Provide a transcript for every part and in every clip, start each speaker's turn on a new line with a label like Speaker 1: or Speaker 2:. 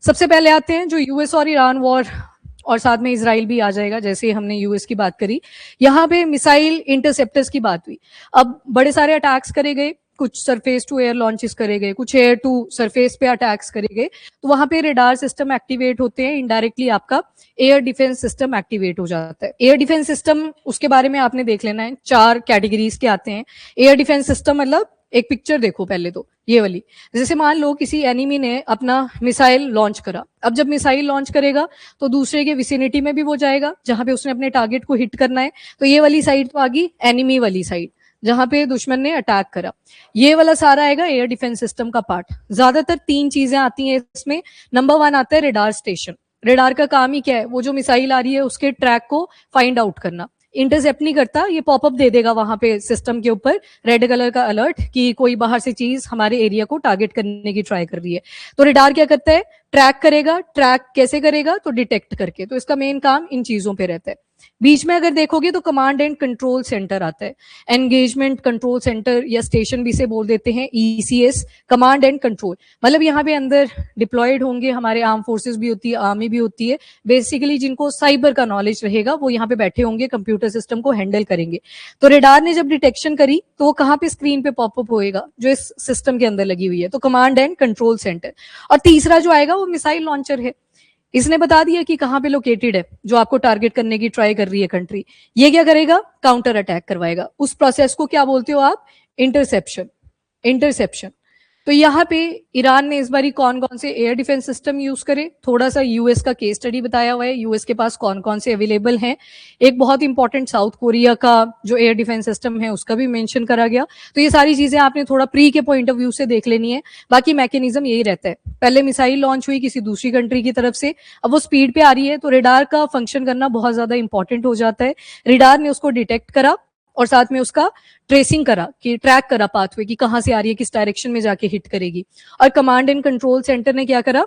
Speaker 1: सबसे पहले आते हैं जो यूएस और ईरान वॉर, और साथ में इसराइल भी आ जाएगा, जैसे हमने यूएस की बात करी। यहाँ पे मिसाइल इंटरसेप्टर्स की बात हुई। अब बड़े सारे अटैक्स करे गए, कुछ सरफेस टू एयर लॉन्चेस करे गए, कुछ एयर टू सरफेस पे अटैक्स करे गए, तो वहां पे रेडार सिस्टम एक्टिवेट होते हैं, इनडायरेक्टली आपका एयर डिफेंस सिस्टम एक्टिवेट हो जाता है। एयर डिफेंस सिस्टम, उसके बारे में आपने देख लेना है, 4 कैटेगरीज के आते हैं। एयर डिफेंस सिस्टम मतलब, एक पिक्चर देखो पहले तो ये वाली, जैसे मान लो किसी एनिमी ने अपना मिसाइल लॉन्च करा। अब जब मिसाइल लॉन्च करेगा तो दूसरे के विसिनिटी में भी वो जाएगा जहां पे उसने अपने टारगेट को हिट करना है। तो ये वाली साइड तो आ गई एनिमी वाली साइड, जहां पे दुश्मन ने अटैक करा। ये वाला सारा आएगा एयर डिफेंस सिस्टम का पार्ट। ज्यादातर 3 चीजें आती हैं इसमें। नंबर 1 आता है रेडार स्टेशन। रेडार का काम ही क्या है, वो जो मिसाइल आ रही है उसके ट्रैक को फाइंड आउट करना। इंटरसेप्ट नहीं करता, ये पॉपअप दे देगा वहां पे सिस्टम के ऊपर रेड कलर का अलर्ट कि कोई बाहर से चीज हमारे एरिया को टारगेट करने की ट्राई कर रही है। तो रेडार क्या करता है, ट्रैक करेगा। ट्रैक कैसे करेगा, तो डिटेक्ट करके। तो इसका मेन काम इन चीजों पे रहता है। बीच में अगर देखोगे तो कमांड एंड कंट्रोल सेंटर आता है, एंगेजमेंट कंट्रोल सेंटर या स्टेशन भी से बोल देते हैं, ईसीएस, कमांड एंड कंट्रोल। मतलब यहाँ पे अंदर डिप्लॉयड होंगे हमारे आर्म फोर्सेस भी होती है, आर्मी भी होती है। बेसिकली जिनको साइबर का नॉलेज रहेगा वो यहाँ पे बैठे होंगे, कंप्यूटर सिस्टम को हैंडल करेंगे। तो रेडार ने जब डिटेक्शन करी तो वो कहाँ पे स्क्रीन पे पॉपअप होएगा, जो इस सिस्टम के अंदर लगी हुई है, तो कमांड एंड कंट्रोल सेंटर। और तीसरा जो आएगा वो मिसाइल लॉन्चर है। इसने बता दिया कि कहां पे लोकेटेड है जो आपको टारगेट करने की ट्राई कर रही है कंट्री। ये क्या करेगा, काउंटर अटैक करवाएगा। उस प्रोसेस को क्या बोलते हो आप, इंटरसेप्शन। इंटरसेप्शन। तो यहाँ पे ईरान ने इस बारी कौन कौन से एयर डिफेंस सिस्टम यूज करे, थोड़ा सा यूएस का केस स्टडी बताया हुआ है, यूएस के पास कौन कौन से अवेलेबल हैं। एक बहुत इंपॉर्टेंट साउथ कोरिया का जो एयर डिफेंस सिस्टम है उसका भी मेंशन करा गया। तो ये सारी चीजें आपने थोड़ा प्री के पॉइंट ऑफ व्यू से देख लेनी है। बाकी मैकेनिज्म यही रहता है, पहले मिसाइल लॉन्च हुई किसी दूसरी कंट्री की तरफ से, अब वो स्पीड पे आ रही है तो रेडार का फंक्शन करना बहुत ज्यादा इंपॉर्टेंट हो जाता है। रेडार ने उसको डिटेक्ट करा और साथ में उसका ट्रेसिंग करा, कि ट्रैक करा पाथवे की कहां से आ रही है, किस डायरेक्शन में जाके हिट करेगी। और कमांड एंड कंट्रोल सेंटर ने क्या करा,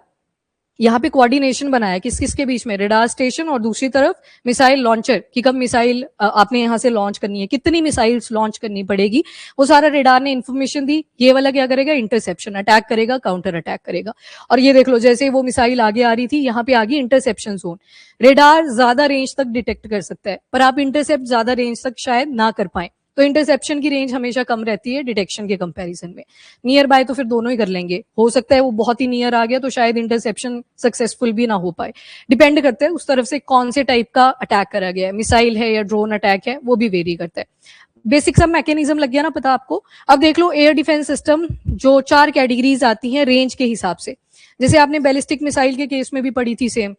Speaker 1: यहाँ पे कोऑर्डिनेशन बनाया किस किस के बीच में, रेडार स्टेशन और दूसरी तरफ मिसाइल लॉन्चर, कि कब मिसाइल आपने यहाँ से लॉन्च करनी है, कितनी मिसाइल्स लॉन्च करनी पड़ेगी, वो सारा रेडार ने इन्फॉर्मेशन दी। ये वाला क्या करेगा, इंटरसेप्शन, अटैक करेगा, काउंटर अटैक करेगा। और ये देख लो, जैसे वो मिसाइल आगे आ रही थी, यहाँ पे आ गई इंटरसेप्शन जोन। रेडार ज्यादा रेंज तक डिटेक्ट कर सकता है, पर आप इंटरसेप्ट ज्यादा रेंज तक शायद ना कर पाए। तो इंटरसेप्शन की रेंज हमेशा कम रहती है डिटेक्शन के कंपैरिजन में। नियर बाय तो फिर दोनों ही कर लेंगे, हो सकता है वो बहुत ही नियर आ गया तो शायद इंटरसेप्शन सक्सेसफुल भी ना हो पाए। डिपेंड करता है उस तरफ से कौन से टाइप का अटैक करा गया है, मिसाइल है या ड्रोन अटैक है, वो भी वेरी करता है। बेसिक सब मैकेनिज्म लग गया ना पता आपको। अब देख लो एयर डिफेंस सिस्टम, जो 4 कैटेगरीज आती हैं रेंज के हिसाब से। जैसे आपने बैलिस्टिक मिसाइल के केस में भी पढ़ी थी, सेम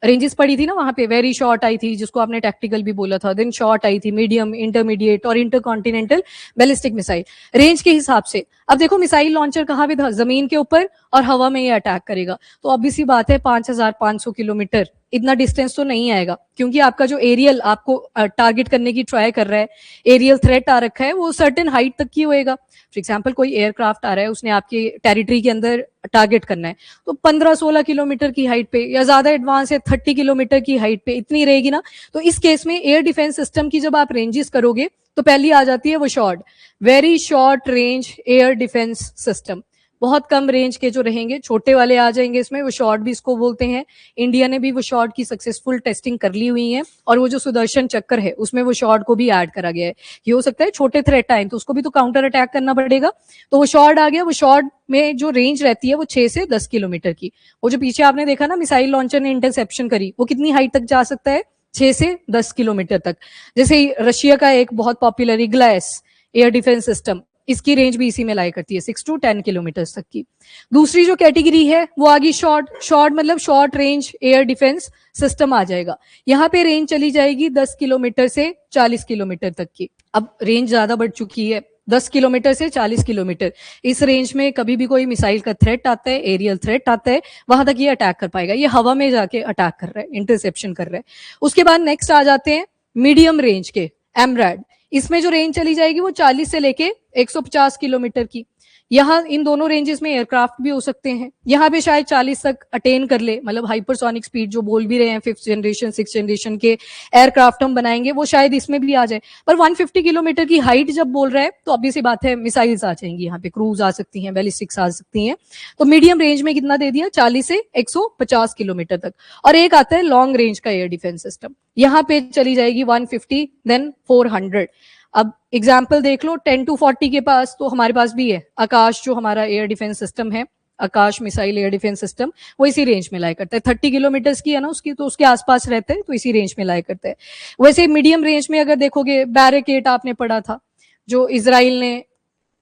Speaker 1: रेंजेस पड़ी थी ना वहां पे। वेरी शॉर्ट आई थी जिसको आपने टैक्टिकल भी बोला था, देन शॉर्ट आई थी, मीडियम, इंटरमीडिएट और इंटरकॉन्टिनेंटल बैलिस्टिक मिसाइल, रेंज के हिसाब से। अब देखो मिसाइल लॉन्चर कहाँ पे था, जमीन के ऊपर और हवा में ये अटैक करेगा। तो ऑब्वियस सी बात है 5500 किलोमीटर, इतना डिस्टेंस तो नहीं आएगा, क्योंकि आपका जो एरियल आपको टारगेट करने की ट्राई कर रहा है, एरियल थ्रेट आ रखा है, वो सर्टेन हाइट तक की होएगा। फॉर एग्जाम्पल कोई एयरक्राफ्ट आ रहा है, उसने आपकी टेरिटरी के अंदर टारगेट करना है, तो 15-16 किलोमीटर की हाइट पे, या ज्यादा एडवांस है 30 किलोमीटर की हाइट पे, इतनी रहेगी ना। तो इस केस में एयर डिफेंस सिस्टम की जब आप रेंजेस करोगे तो पहली आ जाती है वो short, very short range air defence system. बहुत कम रेंज के जो रहेंगे, छोटे वाले आ जाएंगे इसमें, वो शॉर्ट भी इसको बोलते हैं। इंडिया ने भी वो शॉर्ट की सक्सेसफुल टेस्टिंग कर ली हुई है, और वो जो सुदर्शन चक्कर है उसमें वो शॉर्ट को भी ऐड करा गया है। ये हो सकता है छोटे थ्रेट आए तो उसको भी तो काउंटर अटैक करना पड़ेगा, तो वो शॉर्ट आ गया। वो शॉर्ट में जो रेंज रहती है वो 6 से 10 किलोमीटर की। वो जो पीछे आपने देखा ना मिसाइल लॉन्चर ने इंटरसेप्शन करी, वो कितनी हाइट तक जा सकता है, 6 से 10 किलोमीटर तक। जैसे रशिया का एक बहुत popular Iglas air defence system, इसकी रेंज भी इसी में लाई करती है, 6 to 10 किलोमीटर तक की। दूसरी जो कैटेगरी है वो आ गई शॉर्ट। शॉर्ट मतलब short range air defence system आ जाएगा। यहाँ पे रेंज चली जाएगी 10 किलोमीटर से 40 किलोमीटर तक की। अब रेंज ज्यादा बढ़ चुकी है, 10 किलोमीटर से 40 किलोमीटर। इस रेंज में कभी भी कोई मिसाइल का थ्रेट आता है, एरियल थ्रेट आता है, वहां तक ये अटैक कर पाएगा। ये हवा में जाके अटैक कर रहा है, इंटरसेप्शन कर रहा है। उसके बाद नेक्स्ट आ जाते हैं मीडियम रेंज के, एमरैड। इसमें जो रेंज चली जाएगी वो 40 से लेके 150 किलोमीटर की। यहाँ इन दोनों रेंजेस में एयरक्राफ्ट भी हो सकते हैं, यहाँ पे शायद 40 तक अटेन कर ले, मतलब हाइपरसोनिक स्पीड जो बोल भी रहे हैं 5th जनरेशन 6th जनरेशन के एयरक्राफ्ट हम बनाएंगे, वो शायद इसमें भी आ जाए। पर 150 किलोमीटर की हाइट जब बोल रहा है तो ऑब्वियस सी बात है मिसाइल्स आ जाएंगी, यहाँ पे क्रूज आ सकती हैं, बैलिस्टिक्स आ सकती हैं। तो मीडियम रेंज में कितना दे दिया, 40 से 150 किलोमीटर तक। और एक आता है लॉन्ग रेंज का एयर डिफेंस सिस्टम, यहाँ पे चली जाएगी 150 देन 400। अब एग्जाम्पल देख लो 10 to 40 के पास, तो हमारे पास भी है आकाश, जो हमारा एयर डिफेंस सिस्टम है, आकाश मिसाइल एयर डिफेंस सिस्टम, वो इसी रेंज में लाया करता है। 30 किलोमीटर की है ना उसकी, तो उसके आसपास रहते हैं, तो इसी रेंज में लाया करता है। वैसे मीडियम रेंज में अगर देखोगे, बैरिकेड आपने पढ़ा था जो इसराइल ने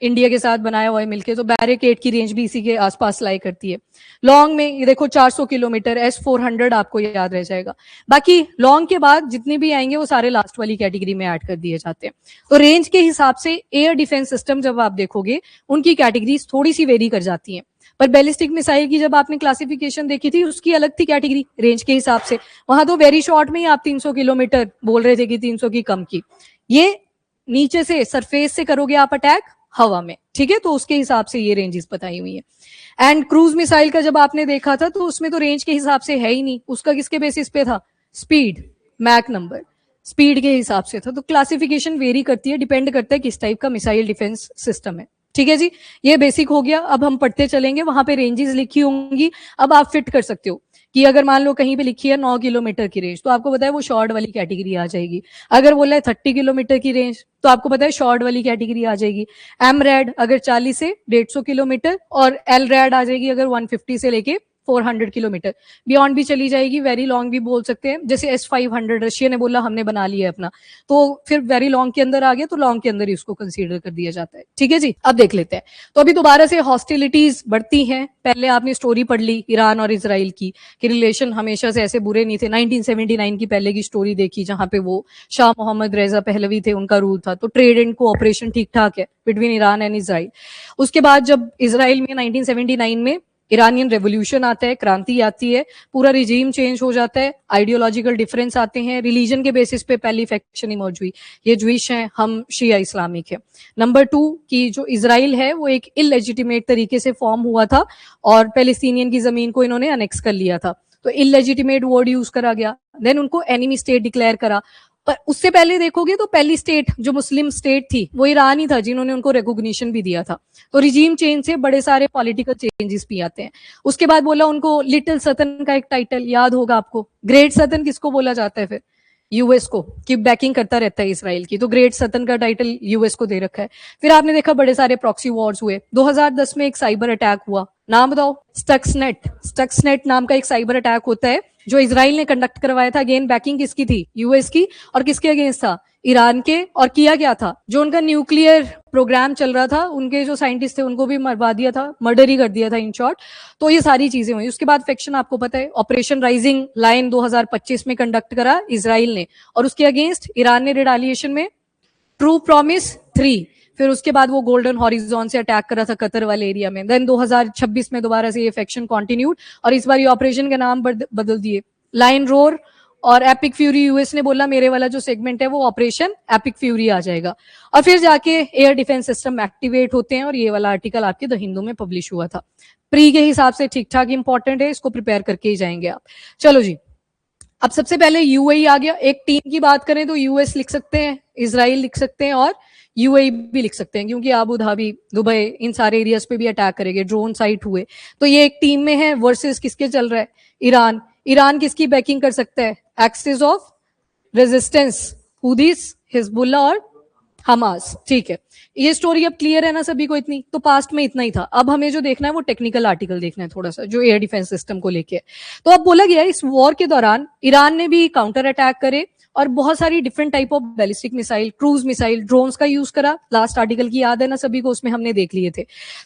Speaker 1: इंडिया के साथ बनाया हुआ है मिलके, तो बैरिकेड की रेंज भी इसी के आसपास लाई करती है। लॉन्ग में ये देखो 400 किलोमीटर, S-400 आपको याद रह जाएगा। बाकी लॉन्ग के बाद जितने भी आएंगे वो सारे लास्ट वाली कैटेगरी में ऐड कर दिए जाते हैं। तो रेंज के हिसाब से एयर डिफेंस सिस्टम जब आप देखोगे उनकी कैटेगरीज थोड़ी सी वेरी कर जाती हैं। पर बैलिस्टिक मिसाइल की जब आपने क्लासिफिकेशन देखी थी, उसकी अलग थी कैटेगरी रेंज के हिसाब से। वहां तो वेरी शॉर्ट में ही आप 300 किलोमीटर बोल रहे थे कि 300 की कम की। ये नीचे से सरफेस से करोगे आप अटैक हवा में, ठीक है, तो उसके हिसाब से ये रेंजेस बताई हुई है। एंड क्रूज मिसाइल का जब आपने देखा था तो उसमें तो रेंज के हिसाब से है ही नहीं, उसका किसके बेसिस पे था, स्पीड, मैक नंबर, स्पीड के हिसाब से था। तो क्लासिफिकेशन वेरी करती है, डिपेंड करता है किस टाइप का मिसाइल डिफेंस सिस्टम है। ठीक है जी, ये बेसिक हो गया। अब हम पढ़ते चलेंगे, वहां पे रेंजेस लिखी होंगी, अब आप फिट कर सकते हो कि अगर मान लो कहीं पे लिखी है 9 किलोमीटर की रेंज, तो आपको पता है वो शॉर्ट वाली कैटेगरी आ जाएगी। अगर बोला है 30 किलोमीटर की रेंज, तो आपको पता है शॉर्ट वाली कैटेगरी आ जाएगी। एम रैड अगर 40 से 150 किलोमीटर, और एल रैड आ जाएगी अगर 150 से लेके 400 किलोमीटर, बियॉन्ड भी चली जाएगी, वेरी लॉन्ग भी बोल सकते हैं। जैसे S-500 रशिया ने बोला हमने बना लिया है अपना, तो फिर वेरी लॉन्ग के अंदर आ गया, तो लॉन्ग के अंदर ही उसको कंसीडर कर दिया जाता है। ठीक है जी, अब देख लेते हैं। तो अभी दोबारा से हॉस्टिलिटीज बढ़ती हैं। पहले आपने स्टोरी पढ़ ली ईरान और इसराइल की, कि रिलेशन हमेशा से ऐसे बुरे नहीं थे। 1979 की पहले की स्टोरी देखी, जहां पे वो शाह मोहम्मद रेजा पहलवी थे, उनका रूल था, तो ट्रेड एंड कोऑपरेशन ठीक ठाक है बिटवीन ईरान एंड इसराइल। उसके बाद जब इसराइल में 1979 में ईरानियन रेवोल्यूशन आता है, क्रांति आती है, पूरा रिजीम चेंज हो जाता है, आइडियोलॉजिकल डिफरेंस आते हैं, रिलीजन के बेसिस पे पहली फैक्शन इमर्ज हुई, ये ज्विश हैं, हम शिया इस्लामिक है। नंबर 2 की जो इसराइल है वो एक इलेजिटिमेट तरीके से फॉर्म हुआ था, और पैलेस्टीनियन की जमीन को इन्होंने अनेक्स कर लिया था, तो इलेजिटिमेट वर्ड यूज करा गया। देन उनको एनिमी स्टेट डिक्लेयर करा। पर उससे पहले देखोगे तो पहली स्टेट जो मुस्लिम स्टेट थी वो ईरान ही था, जिन्होंने उनको रिकॉग्निशन भी दिया था। तो रिजीम चेंज से बड़े सारे पॉलिटिकल चेंजेस भी आते हैं। उसके बाद बोला उनको लिटिल सतन का एक टाइटल याद होगा आपको। ग्रेट सतन किसको बोला जाता है फिर, यूएस को, कि बैकिंग करता रहता है इसराइल की, तो ग्रेट सतन का टाइटल यूएस को दे रखा है। फिर आपने देखा बड़े सारे प्रॉक्सी वॉर्स हुए। 2010 में एक साइबर अटैक हुआ, नाम बताओ, स्टक्सनेट नाम का एक साइबर अटैक होता है जो इसराइल ने कंडक्ट करवाया था। अगेन बैकिंग किसकी थी, यूएस की, और किसके अगेंस्ट था, ईरान के। और किया क्या था, जो उनका न्यूक्लियर प्रोग्राम चल रहा था, उनके जो साइंटिस्ट थे उनको भी मरवा दिया था, मर्डर ही कर दिया था इन शॉर्ट। तो ये सारी चीजें हुई। उसके बाद फैक्शन आपको पता है, ऑपरेशन राइजिंग लाइन 2025 में कंडक्ट करा इसराइल ने, और उसके अगेंस्ट ईरान ने रिटालिएशन में ट्रू प्रॉमिस 3, फिर उसके बाद वो गोल्डन हॉरिजॉन से अटैक करा था कतर वाले एरिया में। देन 2026 में दोबारा से ये फैक्शन कंटिन्यूड, और इस बार ये ऑपरेशन का नाम बदल दिए, लाइन रोर और एपिक फ्यूरी। यूएस ने बोला मेरे वाला जो सेगमेंट है वो ऑपरेशन एपिक फ्यूरी आ जाएगा, और फिर जाके एयर डिफेंस सिस्टम एक्टिवेट होते हैं। और ये वाला आर्टिकल आपके द हिंदू में पब्लिश हुआ था। प्री के हिसाब से ठीक ठाक इंपॉर्टेंट है, इसको प्रिपेयर करके ही जाएंगे आप। चलो जी, अब सबसे पहले यूएई आ गया। एक टीम की बात करें तो यूएस लिख सकते हैं, इसराइल लिख सकते हैं, और यूएई भी लिख सकते हैं, क्योंकि अबू धाबी, दुबई, इन सारे एरियाज पे भी अटैक करेंगे, ड्रोन साइट हुए। तो ये एक टीम में है, वर्सेस किसके चल रहा है, ईरान। ईरान किसकी बैकिंग कर सकता है, एक्सिस ऑफ रेजिस्टेंस, हुदीस, हिजबुल्लाह और हमास। ठीक है, ये स्टोरी अब क्लियर है ना सभी को इतनी? तो पास्ट में इतना ही था। अब हमें जो देखना है वो टेक्निकल आर्टिकल देखना है थोड़ा सा, जो एयर डिफेंस सिस्टम को लेके। तो अब बोला गया इस वॉर के दौरान ईरान ने भी काउंटर अटैक करे, और बहुत सारी different type of ballistic missile, cruise missile, drones का यूज करा। लास्ट आर्टिकल की याद है ना सभी को, उसमें हमने देख लिए थे।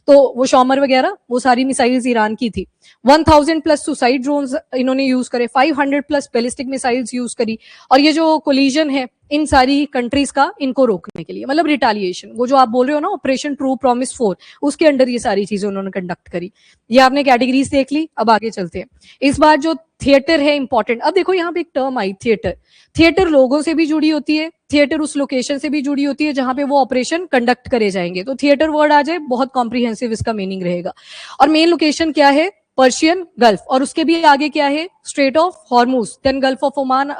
Speaker 1: तो वो शॉमर वगैरह, वो सारी मिसाइल्स ईरान की थी। 1000 प्लस सुसाइड ड्रोन्स इन्होंने यूज करे, 500 प्लस बैलिस्टिक मिसाइल्स यूज करी। और ये जो कोलिजन है इन सारी कंट्रीज का, इनको रोकने के लिए, मतलब रिटालिएशन, वो जो आप बोल रहे हो ना ऑपरेशन ट्रू प्रॉमिस 4, उसके अंडर ये सारी चीजें उन्होंने कंडक्ट करी। ये आपने कैटेगरीज देख ली। अब आगे चलते हैं। इस बार जो थिएटर है इंपॉर्टेंट। अब देखो यहाँ पे एक टर्म आई थिएटर, थिएटर लोगों से भी जुड़ी होती है, थिएटर उस लोकेशन से भी जुड़ी होती है जहां पे वो ऑपरेशन कंडक्ट करे जाएंगे। तो थिएटर वर्ड आ जाए, बहुत कॉम्प्रिहेंसिव इसका मीनिंग रहेगा। और मेन लोकेशन क्या है, पर्शियन गल्फ, और उसके भी आगे क्या है, strait of Hormuz, then gulf of Oman,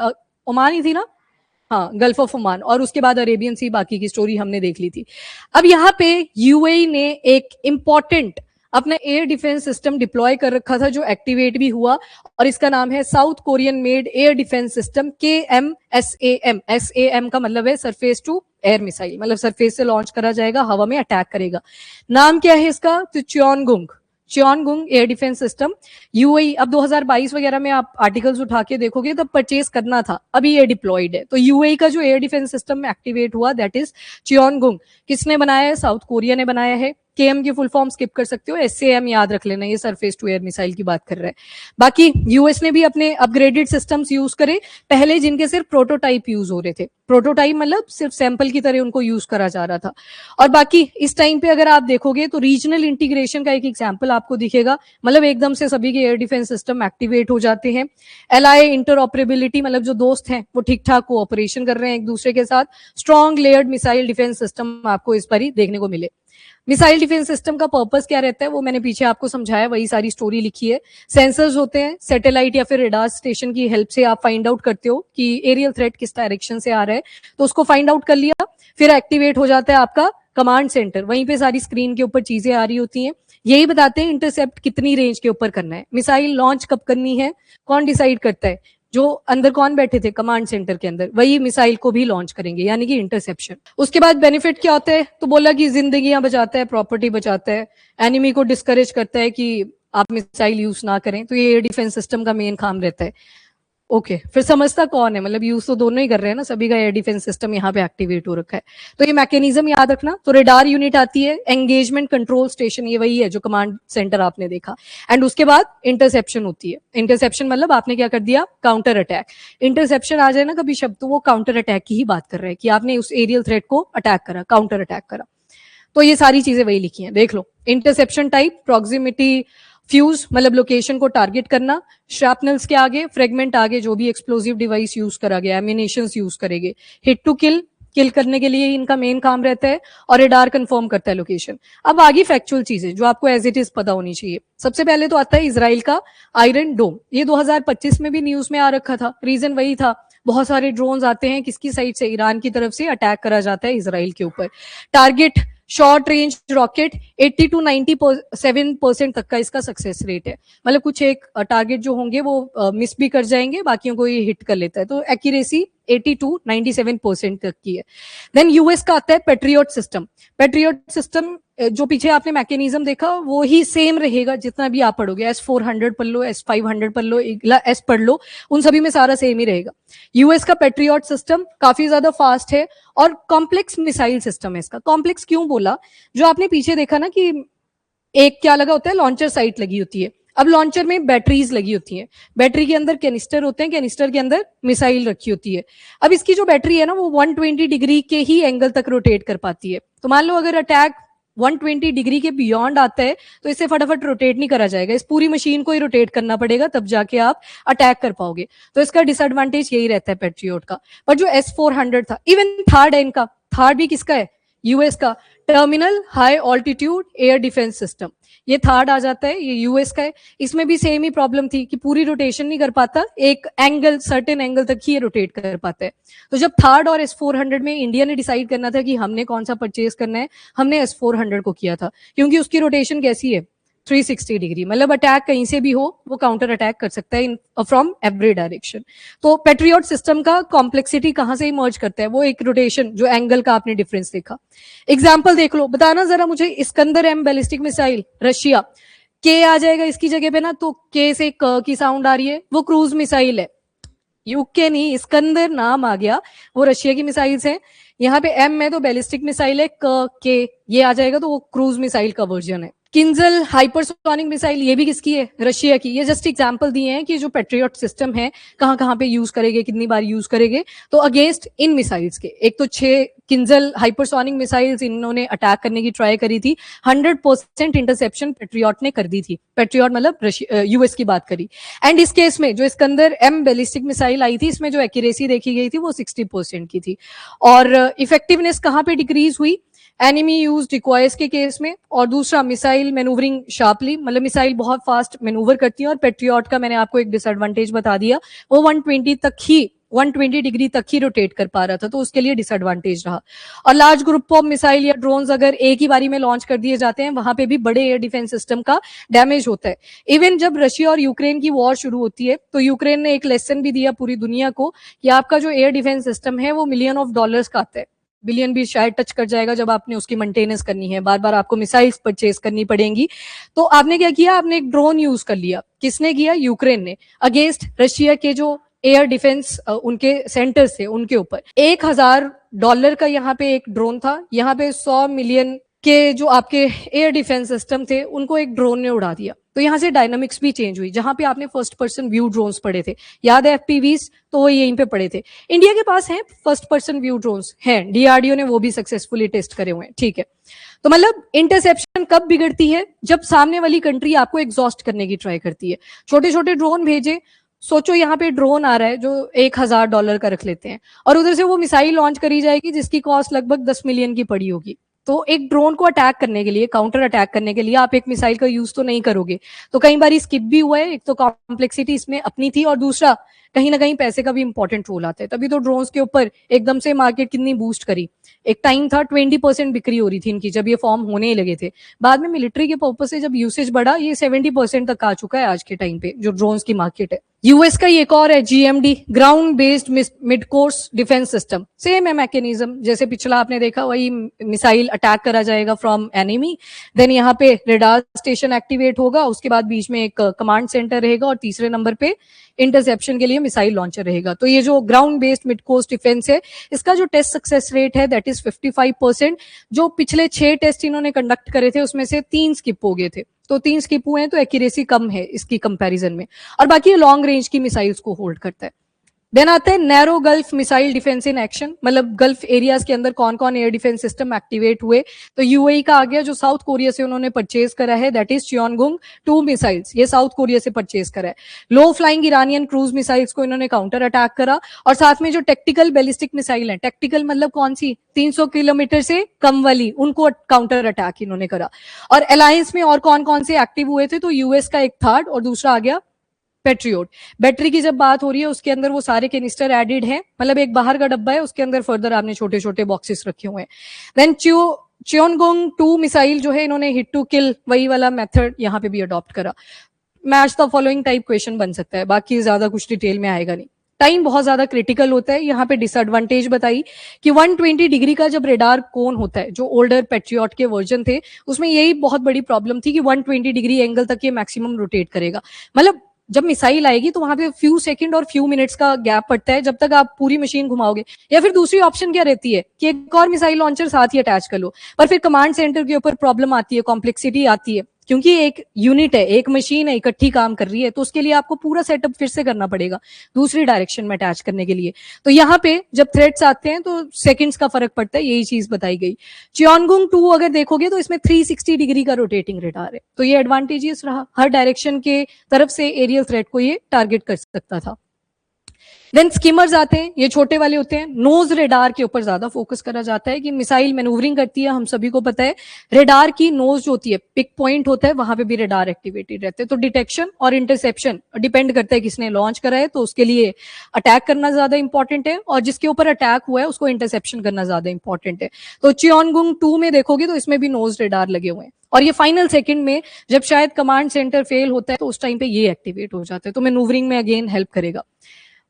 Speaker 1: Oman ही थी ना, हाँ गल्फ ऑफ ओमान, और उसके बाद अरेबियन सी, बाकी की स्टोरी हमने देख ली थी। अब यहाँ पे यूएई ने एक इंपॉर्टेंट अपना एयर डिफेंस सिस्टम डिप्लॉय कर रखा था जो एक्टिवेट भी हुआ, और इसका नाम है south Korean made air defence system KMSAM। SAM का मतलब है सरफेस टू एयर मिसाइल, मतलब सरफेस से लॉन्च करा जाएगा, हवा में अटैक करेगा। नाम क्या है इसका, तो च्योनगुंग एयर डिफेंस सिस्टम। यूएई अब 2022 वगैरह में आप आर्टिकल्स उठा के देखोगे तब परचेज करना था, अभी ये डिप्लॉयड है। तो यूएई का जो एयर डिफेंस सिस्टम में एक्टिवेट हुआ दैट इज च्योनगुंग। किसने बनाया है, साउथ कोरिया ने बनाया है। केएम की फुल फॉर्म स्किप कर सकते हो, SAM याद रख लेना, ये सरफेस टू एयर मिसाइल की बात कर रहा है। बाकी यूएस ने भी अपने अपग्रेडेड सिस्टम्स यूज करे, पहले जिनके सिर्फ प्रोटोटाइप यूज हो रहे थे, प्रोटोटाइप मतलब सिर्फ सैंपल की तरह उनको यूज करा जा रहा था। और बाकी इस टाइम पे अगर आप देखोगे तो रीजनल इंटीग्रेशन का एक एग्जाम्पल आपको दिखेगा, मतलब एकदम से सभी के एयर डिफेंस सिस्टम एक्टिवेट हो जाते हैं। एलआई इंटरऑपरेबिलिटी, मतलब जो दोस्त हैं वो ठीक ठाक कोऑपरेशन कर रहे हैं एक दूसरे के साथ। Strong layered missile defence system आपको इस बार ही देखने को मिले। मिसाइल डिफेंस सिस्टम का पर्पस क्या रहता है वो मैंने पीछे आपको समझाया, वही सारी स्टोरी लिखी है। सेंसर्स होते हैं, सैटेलाइट या फिर रेडार स्टेशन की हेल्प से आप फाइंड आउट करते हो कि एरियल थ्रेट किस डायरेक्शन से आ रहा है, तो उसको फाइंड आउट कर लिया, फिर एक्टिवेट हो जाता है आपका कमांड सेंटर, वहीं पे सारी स्क्रीन के ऊपर चीजें आ रही होती हैं, यही बताते हैं इंटरसेप्ट कितनी रेंज के ऊपर करना है, मिसाइल लॉन्च कब करनी है, कौन डिसाइड करता है, जो अंदर कौन बैठे थे कमांड सेंटर के अंदर, वही मिसाइल को भी लॉन्च करेंगे, यानी कि इंटरसेप्शन। उसके बाद बेनिफिट क्या होता है, तो बोला कि जिंदगियां बचाता है, प्रॉपर्टी बचाता है, एनिमी को डिस्करेज करता है कि आप मिसाइल यूज ना करें, तो ये एयर डिफेंस सिस्टम का मेन काम रहता है। ओके, फिर समझता कौन है, मतलब यूज तो दोनों ही कर रहे हैं ना, सभी का एयर डिफेंस सिस्टम यहाँ पे एक्टिवेट हो रखा है। तो ये मैकेनिज्म याद रखना। तो रेडार यूनिट आती है, एंगेजमेंट कंट्रोल स्टेशन, ये वही है जो कमांड सेंटर आपने देखा, एंड उसके बाद इंटरसेप्शन होती है। इंटरसेप्शन मतलब आपने क्या कर दिया, काउंटर अटैक। इंटरसेप्शन आ जाए ना कभी शब्द, तो वो काउंटर अटैक की ही बात कर रहे हैं कि आपने उस एरियल थ्रेट को अटैक करा, काउंटर अटैक करा। तो ये सारी चीजें वही लिखी हैं, देख लो। इंटरसेप्शन टाइप, प्रॉक्सिमिटी फ्यूज मतलब लोकेशन को टारगेट करना, श्रैपनल्स के आगे, फ्रेगमेंट आगे जो भी एक्सप्लोजिव डिवाइस यूज करा गया, एमिनेशंस यूज करेंगे, हिट टू किल करने के लिए इनका मेन काम रहता है, और रेडार कंफर्म करता है लोकेशन। अब आगे फैक्चुअल चीजें जो आपको एज इट इज पता होनी चाहिए। सबसे पहले तो आता है इजराइल का आयरन डोम, ये 2025 में भी न्यूज में आ रखा था, रीजन वही था, बहुत सारे ड्रोन्स आते हैं किसकी साइड से, ईरान की तरफ से अटैक करा जाता है इजराइल के ऊपर। Target short range rocket, 80 to 97% तक का इसका सक्सेस रेट है, मतलब कुछ एक टारगेट जो होंगे वो मिस भी कर जाएंगे, बाकियों को ये हिट कर लेता है, तो एक्यूरेसी 80 to 97% तक की है। देन यूएस का आता है पेट्रियट सिस्टम। पेट्रियट सिस्टम जो पीछे आपने मैकेनिज्म देखा वो ही सेम रहेगा जितना भी आप पढ़ोगे, S-400 पढ़ लो, S-500 पढ़ लो, S पढ़ लो, उन सभी में सारा सेम ही रहेगा। यूएस का पेट्रियट सिस्टम काफी ज्यादा फास्ट है और कॉम्प्लेक्स मिसाइल सिस्टम है इसका। कॉम्प्लेक्स क्यों बोला, जो आपने पीछे देखा ना कि एक क्या लगा होता है, लॉन्चर साइट लगी होती है, अब लॉन्चर में बैटरीज लगी होती हैं, बैटरी के अंदर कैनिस्टर होते हैं, कैनिस्टर के अंदर मिसाइल रखी होती है। अब इसकी जो बैटरी है ना वो 120 डिग्री के ही एंगल तक रोटेट कर पाती है, तो मान लो अगर अटैक 120 डिग्री के बियॉन्ड आता है तो इसे फटाफट रोटेट नहीं करा जाएगा, इस पूरी मशीन को ही रोटेट करना पड़ेगा, तब जाके आप अटैक कर पाओगे। तो इसका डिसएडवांटेज यही रहता है पेट्रियट का। पर जो S-400 था, इवन थर्ड है इनका, थर्ड भी किसका है, यूएस का, terminal high altitude air defence system, ये थर्ड आ जाता है, ये यूएस का है। इसमें भी सेम ही प्रॉब्लम थी कि पूरी रोटेशन नहीं कर पाता, एक एंगल, सर्टेन एंगल तक ही ये रोटेट कर पाता है। तो जब थर्ड और S-400 में इंडिया ने डिसाइड करना था कि हमने कौन सा परचेज करना है, हमने S-400 को किया था, क्योंकि उसकी रोटेशन कैसी है, 360 डिग्री, मतलब अटैक कहीं से भी हो वो काउंटर अटैक कर सकता है फ्रॉम एवरी डायरेक्शन। तो पेट्रियट सिस्टम का कॉम्प्लेक्सिटी कहां से इमर्ज करता है, वो एक रोटेशन, जो एंगल का आपने डिफरेंस देखा। एग्जाम्पल देख लो, बताना जरा मुझे, Iskander M ballistic missile Russia, के आ जाएगा इसकी जगह पे ना, तो के से क की साउंड आ रही है, वो क्रूज मिसाइल है, यूके नहीं, इस्कंदर नाम आ गया, वो रशिया की मिसाइल्स हैं। यहाँ पे एम है तो बैलिस्टिक मिसाइल है, क के ये आ जाएगा तो वो क्रूज मिसाइल का वर्जन है। किंजल हाइपरसोनिक मिसाइल, ये भी किसकी है? रशिया की। ये जस्ट एग्जांपल दिए हैं कि जो पेट्रियट सिस्टम है कहाँ कहाँ पे यूज करेंगे, कितनी बार यूज करेंगे। तो अगेंस्ट इन मिसाइल्स के एक तो 6 किंजल हाइपरसोनिक मिसाइल्स इन्होंने अटैक करने की ट्राई करी थी, 100% इंटरसेप्शन पेट्रियट ने कर दी थी। पेट्रियट मतलब यूएस की बात करी। एंड इस केस में जो इस्कंदर एम बैलिस्टिक मिसाइल आई थी, इसमें जो एक्यूरेसी देखी गई थी वो 60% की थी। और इफेक्टिवनेस कहाँ पे डिक्रीज हुई? एनिमी यूज डिकॉयस के केस में, और दूसरा मिसाइल मैनूवरिंग शार्पली, मतलब मिसाइल बहुत फास्ट मैनूवर करती है। और पेट्रियट का मैंने आपको एक डिसएडवांटेज बता दिया, वो 120 डिग्री तक ही रोटेट कर पा रहा था, तो उसके लिए डिसएडवांटेज रहा। और लार्ज ग्रुप ऑफ मिसाइल या ड्रोन्स अगर एक ही बारी में लॉन्च कर दिए जाते हैं, वहां पे भी बड़े एयर डिफेंस सिस्टम का डैमेज होता है। इवन जब रशिया और यूक्रेन की वॉर शुरू होती है, तो यूक्रेन ने एक लेसन भी दिया पूरी दुनिया को कि आपका जो एयर डिफेंस सिस्टम है वो $1 मिलियन का आता है। बिलियन भी शायद टच कर जाएगा जब आपने उसकी मेंटेनेंस करनी है, बार बार आपको मिसाइल्स परचेज करनी पड़ेंगी। तो आपने क्या किया? आपने एक ड्रोन यूज कर लिया। किसने किया? यूक्रेन ने, अगेंस्ट रशिया के जो एयर डिफेंस उनके सेंटर्स थे उनके ऊपर। $1,000 का यहाँ पे एक ड्रोन था, यहाँ पे 100 मिलियन के जो आपके एयर डिफेंस सिस्टम थे उनको एक ड्रोन ने उड़ा दिया। तो यहाँ से डायनामिक्स भी चेंज हुई। जहां पे आपने फर्स्ट पर्सन व्यू ड्रोन्स पढ़े थे, याद है एफपीवीज, तो वो यहीं पे पड़े थे। इंडिया के पास है फर्स्ट पर्सन व्यू ड्रोन्स हैं, डीआरडीओ ने वो भी सक्सेसफुली टेस्ट करे हुए हैं, ठीक है। तो मतलब इंटरसेप्शन कब बिगड़ती है? जब सामने वाली कंट्री आपको एग्जॉस्ट करने की ट्राई करती है। छोटे छोटे ड्रोन भेजे, सोचो यहाँ पे ड्रोन आ रहा है जो $1,000 का रख लेते हैं, और उधर से वो मिसाइल लॉन्च करी जाएगी जिसकी कॉस्ट लगभग 10 मिलियन की पड़ी होगी। तो एक ड्रोन को अटैक करने के लिए, काउंटर अटैक करने के लिए आप एक मिसाइल का यूज तो नहीं करोगे। तो कई बार स्किप भी हुआ है। एक तो कॉम्प्लेक्सिटी इसमें अपनी थी, और दूसरा कहीं ना कहीं पैसे का भी इंपॉर्टेंट रोल आता है। तभी तो ड्रोन्स के ऊपर एकदम से मार्केट कितनी बूस्ट करी। एक टाइम था 20% बिक्री हो रही थी इनकी जब ये फॉर्म होने ही लगे थे। बाद में मिलिट्री के पर्पज से जब यूसेज बढ़ा, ये 70% तक आ चुका है आज के टाइम पे जो ड्रोन्स की मार्केट है। यूएस का एक और है GMD, ground based mid course defence system. Same है मैकेनिज्म, जैसे पिछला आपने देखा वही मिसाइल अटैक करा जाएगा फ्रॉम एनिमी, देन यहाँ पे रेडार स्टेशन एक्टिवेट होगा, उसके बाद बीच में एक कमांड सेंटर रहेगा, और तीसरे नंबर पे इंटरसेप्शन के लिए मिसाइल लॉन्चर रहेगा। तो ये जो ground based mid course defence है, इसका जो टेस्ट सक्सेस रेट है दैट इज 55%। जो पिछले 6 टेस्ट इन्होंने कंडक्ट करे थे उसमें से 3 स्किप हो गए थे, तो 3 स्किप हुए हैं, तो एक्यूरेसी कम है इसकी कंपैरिजन में। और बाकी ये लॉन्ग रेंज की मिसाइल्स को होल्ड करता है। देन आते हैं narrow gulf missile defence in action, मतलब गल्फ एरियाज के अंदर कौन कौन एयर डिफेंस सिस्टम एक्टिवेट हुए। तो यूएई का आ गया, जो साउथ कोरिया से उन्होंने परचेज करा है, दैट इज चियोनगुंग 2 मिसाइल्स, ये साउथ कोरिया से परचेज करा है। लो फ्लाइंग ईरानियन क्रूज मिसाइल्स को इन्होंने काउंटर अटैक करा, और साथ में जो टेक्टिकल बैलिस्टिक मिसाइल है, टेक्टिकल मतलब कौन सी? 300 किलोमीटर से कम वाली, उनको काउंटर अटैक इन्होंने करा। और अलायंस में और कौन कौन से एक्टिव हुए थे? तो यूएस का एक था, और दूसरा आ गया पेट्रियोट। बैटरी की जब बात हो रही है, उसके अंदर वो सारे कैनिस्टर एडेड हैं, मतलब एक बाहर का डब्बा है, उसके अंदर फर्दर आपने छोटे छोटे बॉक्सेस रखे हुए हैं। देन चियोनगोंग 2 मिसाइल जो है, इन्होंने हिट टू किल वही वाला मेथड यहाँ पे भी अडॉप्ट करा। Match the following type question बन सकता है, बाकी ज्यादा कुछ डिटेल में आएगा नहीं। टाइम बहुत ज्यादा क्रिटिकल होता है। यहाँ पे डिसएडवांटेज बताई कि 120 डिग्री का जब रेडार कोन होता है, जो ओल्डर पेट्रियट के वर्जन थे उसमें यही बहुत बड़ी प्रॉब्लम थी कि 120 डिग्री एंगल तक ये मैक्सिमम रोटेट करेगा। मतलब जब मिसाइल आएगी तो वहां पे फ्यू सेकंड और फ्यू मिनट्स का गैप पड़ता है जब तक आप पूरी मशीन घुमाओगे। या फिर दूसरी ऑप्शन क्या रहती है कि एक और मिसाइल लॉन्चर साथ ही अटैच कर लो, पर फिर कमांड सेंटर के ऊपर प्रॉब्लम आती है, कॉम्प्लेक्सिटी आती है, क्योंकि एक यूनिट है, एक मशीन है, इकट्ठी काम कर रही है, तो उसके लिए आपको पूरा सेटअप फिर से करना पड़ेगा दूसरी डायरेक्शन में अटैच करने के लिए। तो यहाँ पे जब थ्रेड्स आते हैं तो सेकंड्स का फर्क पड़ता है, यही चीज बताई गई। चियोनगुंग 2 अगर देखोगे तो इसमें 360 डिग्री का रोटेटिंग रेडार है, तो ये एडवांटेजियस रहा, हर डायरेक्शन के तरफ से एरियल थ्रेट को ये टारगेट कर सकता था। देन स्कीमर्स आते हैं, ये छोटे वाले होते हैं। नोज रेडार के ऊपर ज्यादा फोकस करा जाता है कि मिसाइल मैनूवरिंग करती है, हम सभी को पता है। रेडार की नोज जो होती है, पिक पॉइंट होता है, वहां पे भी रेडार एक्टिवेटेड रहते हैं। तो डिटेक्शन और इंटरसेप्शन डिपेंड करता है किसने लॉन्च करा है, तो उसके लिए अटैक करना ज्यादा इंपॉर्टेंट है, और जिसके ऊपर अटैक हुआ है उसको इंटरसेप्शन करना ज्यादा इंपॉर्टेंट है। तो चियोनगुंग 2 में देखोगे तो इसमें भी नोज रेडार लगे हुए हैं, और ये फाइनल सेकंड में जब शायद कमांड सेंटर फेल होता है तो उस टाइम पे ये एक्टिवेट हो जाता है, तो मैनूवरिंग में अगेन हेल्प करेगा।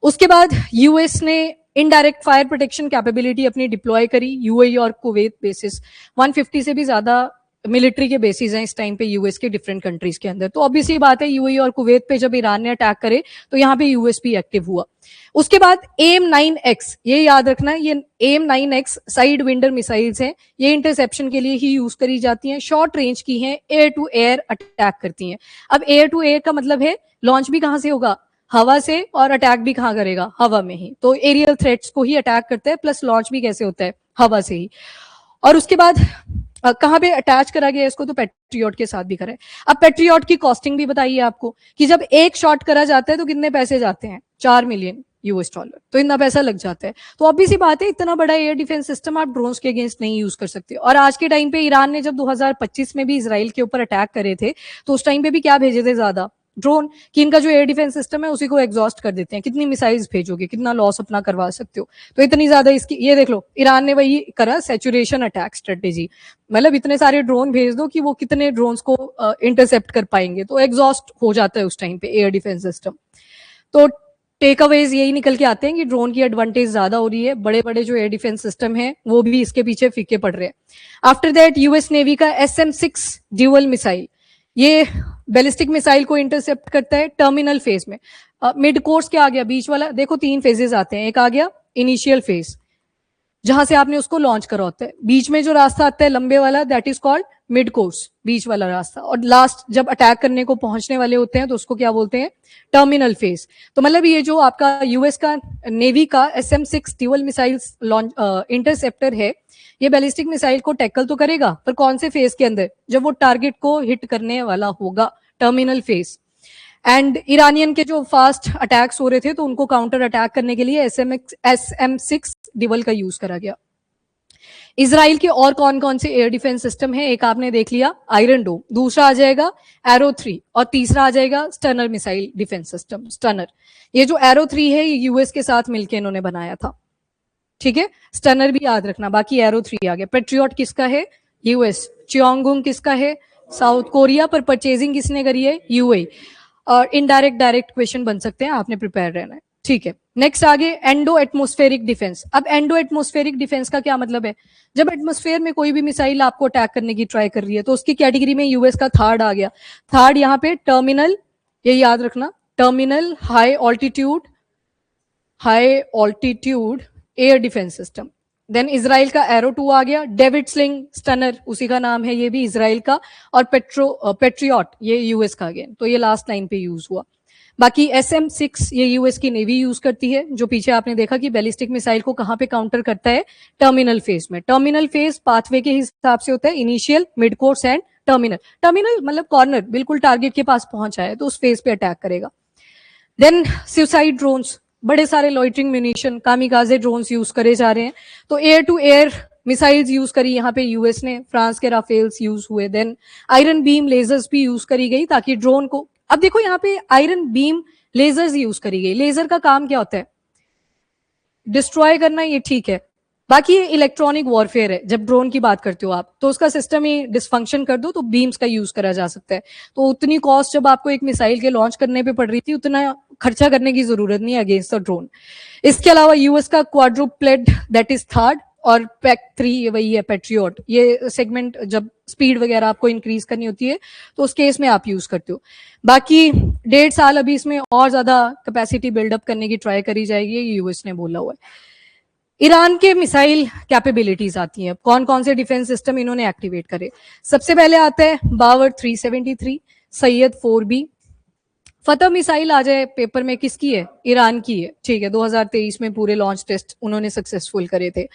Speaker 1: उसके बाद यूएस ने इनडायरेक्ट फायर प्रोटेक्शन कैपेबिलिटी अपनी डिप्लॉय करी यूएई और कुवैत बेसिस। 150 से भी ज्यादा मिलिट्री के बेसिस हैं इस टाइम पे यूएस के डिफरेंट कंट्रीज के अंदर। तो ऑब्वियसली बात है यूएई और कुवैत पे जब ईरान ने अटैक करे तो यहाँ पे यूएस भी एक्टिव हुआ। उसके बाद AIM-9X, ये याद रखना, ये AIM-9X साइड विंडर मिसाइल्स हैं, ये इंटरसेप्शन के लिए ही यूज करी जाती हैं, शॉर्ट रेंज की हैं, एयर टू एयर अटैक करती हैं। अब एयर टू एयर का मतलब है लॉन्च भी कहां से होगा, हवा से, और अटैक भी कहां करेगा, हवा में ही। तो एरियल थ्रेट्स को ही अटैक करता है, प्लस लॉन्च भी कैसे होता है, हवा से ही। और उसके बाद कहां पे अटैच करा गया इसको, तो पेट्रियट के साथ भी करा है। अब पेट्रियट की कॉस्टिंग भी बताइए आपको कि जब एक शॉट करा जाता है तो कितने पैसे जाते हैं, $4 मिलियन, तो इतना पैसा लग जाता है। तो ऑब्वियस सी बात है इतना बड़ा एयर डिफेंस सिस्टम आप ड्रोन्स के अगेंस्ट नहीं यूज कर सकते। और आज के टाइम पे ईरान ने जब 2025 में भी इसराइल के ऊपर अटैक करे थे तो उस टाइम पे भी क्या भेजे थे, ज्यादा ड्रोन, कि इनका जो एयर डिफेंस सिस्टम है उसी को एग्जॉस्ट कर देते हैं। कितनी मिसाइल्स भेजोगे, कितना लॉस अपना करवा सकते हो। तो इतनी ज्यादा इसकी, ये देख लो ईरान ने वही करा, सैचुरेशन अटैक स्ट्रेटेजी, मतलब इतने सारे ड्रोन भेज दो कि वो कितने ड्रोन्स को इंटरसेप्ट कर पाएंगे, तो एग्जॉस्ट हो जाता है उस टाइम पे एयर डिफेंस सिस्टम। तो टेक अवेज यही निकल के आते हैं कि ड्रोन की एडवांटेज ज्यादा हो रही है, बड़े बड़े जो एयर डिफेंस सिस्टम है वो भी इसके पीछे फीके पड़ रहे हैं। आफ्टर दैट यूएस नेवी का SM-6 ड्यूअल मिसाइल, ये बैलिस्टिक मिसाइल को इंटरसेप्ट करता है टर्मिनल फेज में। मिड कोर्स क्या आ गया, बीच वाला, देखो 3 फेजेस आते हैं। एक आ गया इनिशियल फेज जहां से आपने उसको लॉन्च करा होता है, बीच में जो रास्ता आता है लंबे वाला, that is called mid course, बीच वाला रास्ता, और लास्ट जब अटैक करने को पहुंचने वाले होते हैं तो उसको क्या बोलते हैं, टर्मिनल फेज। तो मतलब ये जो आपका यूएस का नेवी का SM-6 dual missiles launch interceptor है, ये बैलिस्टिक मिसाइल को टैकल तो करेगा, पर कौन से फेज के अंदर, जब वो टारगेट को हिट करने वाला होगा, टर्मिनल फेज। एंड ईरानियन के जो फास्ट अटैक्स हो रहे थे तो उनको काउंटर अटैक करने के लिए SM-6 ड्यूअल का यूज करा गया। इजराइल के और कौन कौन से एयर डिफेंस सिस्टम है, एक आपने देख लिया आयरन डोम, दूसरा आ जाएगा एरो 3, और तीसरा आ जाएगा stunner missile defence system, stunner. ये जो एरो 3 है ये यूएस के साथ मिलकर इन्होंने बनाया था, ठीक है। स्टनर भी याद रखना, बाकी एरो 3 आ गया। पेट्रियट किसका है, यूएस। चियोंगुंग किसका है, साउथ कोरिया, पर परचेजिंग किसने करी है, यूएई। और इनडायरेक्ट डायरेक्ट क्वेश्चन बन सकते हैं, आपने प्रिपेयर रहना है, ठीक है। नेक्स्ट आगे एंडो एटमोस्फेरिक डिफेंस। अब एंडो एटमोस्फेरिक डिफेंस का क्या मतलब है, जब एटमोस्फेयर में कोई भी मिसाइल आपको अटैक करने की ट्राई कर रही है तो उसकी कैटेगरी में यूएस का थर्ड आ गया। थर्ड यहाँ पे टर्मिनल, ये याद रखना, terminal high altitude air defence system. Then Israel का एरो 2 आ गया, डेविड स्लिंग स्टनर उसी का नाम है, ये भी इजराइल का, और पेट्रियट ये यूएस का अगेन। तो ये लास्ट लाइन पे यूज हुआ। बाकी SM-6 ये यूएस की नेवी यूज करती है, जो पीछे आपने देखा कि बैलिस्टिक मिसाइल को कहां पे काउंटर करता है, टर्मिनल फेज में। टर्मिनल फेज पाथवे के हिसाब से होता है initial, mid course and terminal. Terminal मतलब कॉर्नर, बिल्कुल टारगेट के पास पहुंचा है तो उस फेज पे अटैक करेगा। देन सुसाइड ड्रोन्स, बड़े सारे loitering munition, kamikaze drones use करे जा रहे हैं, तो air to air missiles use करी यहाँ पे यूएस ने, फ्रांस के राफेल्स यूज हुए। देन आयरन बीम लेजर्स भी यूज करी गई ताकि ड्रोन को, अब देखो यहाँ पे आयरन बीम लेजर्स यूज करी गई। लेजर का काम क्या होता है, डिस्ट्रॉय करना, ये ठीक है। बाकी ये इलेक्ट्रॉनिक वॉरफेयर है, जब ड्रोन की बात करते हो आप तो उसका सिस्टम ही डिसफंक्शन कर दो तो बीम्स का यूज करा जा सकता है। तो उतनी कॉस्ट जब आपको एक मिसाइल के लॉन्च करने पे पड़ रही थी उतना खर्चा करने की जरूरत नहीं है अगेंस्ट द ड्रोन। इसके अलावा यूएस का क्वाड्रुप्लेड दैट इज थर्ड, और PAC-3 वही है पेट्रियट, ये सेगमेंट जब स्पीड वगैरह आपको इंक्रीज करनी होती है तो उस केस में आप यूज करते हो। बाकी 1.5 साल अभी इसमें और ज्यादा कैपेसिटी बिल्डअप करने की ट्राई करी जाएगी, ये यूएस ने बोला हुआ है। ईरान के मिसाइल कैपेबिलिटीज आती हैं, कौन कौन से डिफेंस सिस्टम इन्होंने एक्टिवेट करे। सबसे पहले आता है बावर 373, सैयद 4B। फतह मिसाइल आ जाए पेपर में, किसकी है, ईरान की है, ठीक है। 2023 में पूरे लॉन्च टेस्ट उन्होंने सक्सेसफुल करे थे।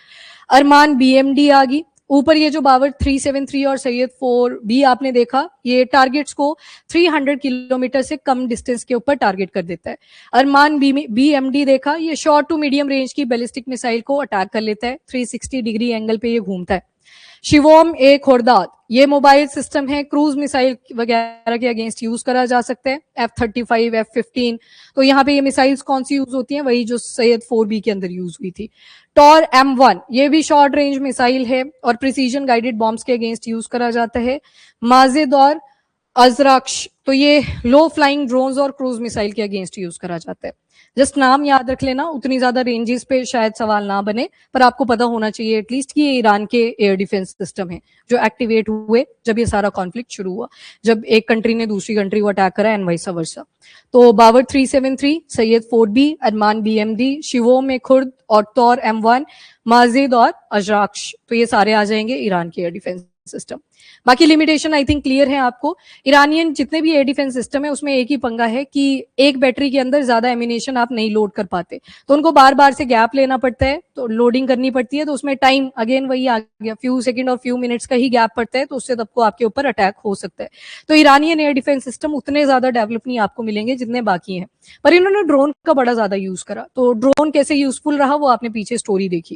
Speaker 1: अरमान BMD आ गई ऊपर। ये जो बावर 373 और सैयद 4B आपने देखा, ये टारगेट्स को 300 किलोमीटर से कम डिस्टेंस के ऊपर टारगेट कर देता है। अरमान BMD देखा, ये शॉर्ट टू मीडियम रेंज की बैलिस्टिक मिसाइल को अटैक कर लेता है, 360 डिग्री एंगल पे ये घूमता है। शिवोम ए खोरदाद, ये मोबाइल सिस्टम है, क्रूज मिसाइल वगैरह के अगेंस्ट यूज करा जा सकता है, F-35 F-15। तो यहाँ पे ये मिसाइल्स कौन सी यूज होती हैं, वही जो सैयद 4B के अंदर यूज हुई थी। टॉर M1, ये भी शॉर्ट रेंज मिसाइल है और प्रिसीजन गाइडेड बॉम्ब्स के अगेंस्ट यूज करा जाता है। माजिद और अजराक्श तो ये लो फ्लाइंग ड्रोन्स और क्रूज मिसाइल के अगेंस्ट यूज करा जाता है। जस्ट नाम याद रख लेना, उतनी ज्यादा रेंजेस पे शायद सवाल ना बने, पर आपको पता होना चाहिए एटलीस्ट कि ये ईरान के एयर डिफेंस सिस्टम है जो एक्टिवेट हुए जब ये सारा कॉन्फ्लिक्ट शुरू हुआ, जब एक कंट्री ने दूसरी कंट्री को अटैक करा एंड वाइस वर्सा। तो बावर 373, सैयद 4B, अरमान BMD, शिवो में खुर्द और तौर M1, माजिद और अजराक्श, तो ये सारे आ जाएंगे ईरान के एयर डिफेंस सिस्टम। बाकी लिमिटेशन आई थिंक क्लियर है आपको। ईरानियन जितने भी एयर डिफेंस सिस्टम है उसमें एक ही पंगा है कि एक बैटरी के अंदर ज्यादा एमिनेशन आप नहीं लोड कर पाते, तो उनको बार बार से गैप लेना पड़ता है, तो लोडिंग करनी पड़ती है, तो उसमें टाइम अगेन वही आ गया, फ्यू सेकंड और फ्यू मिनट्स का ही गैप पड़ता है, तो उससे सबको आपके ऊपर अटैक हो सकता है। तो ईरानियन एयर डिफेंस सिस्टम उतने ज्यादा डेवलप नहीं आपको मिलेंगे जितने बाकी हैं, पर इन्होंने ड्रोन का बड़ा ज्यादा यूज करा। तो ड्रोन कैसे यूजफुल रहा वो आपने पीछे स्टोरी देखी।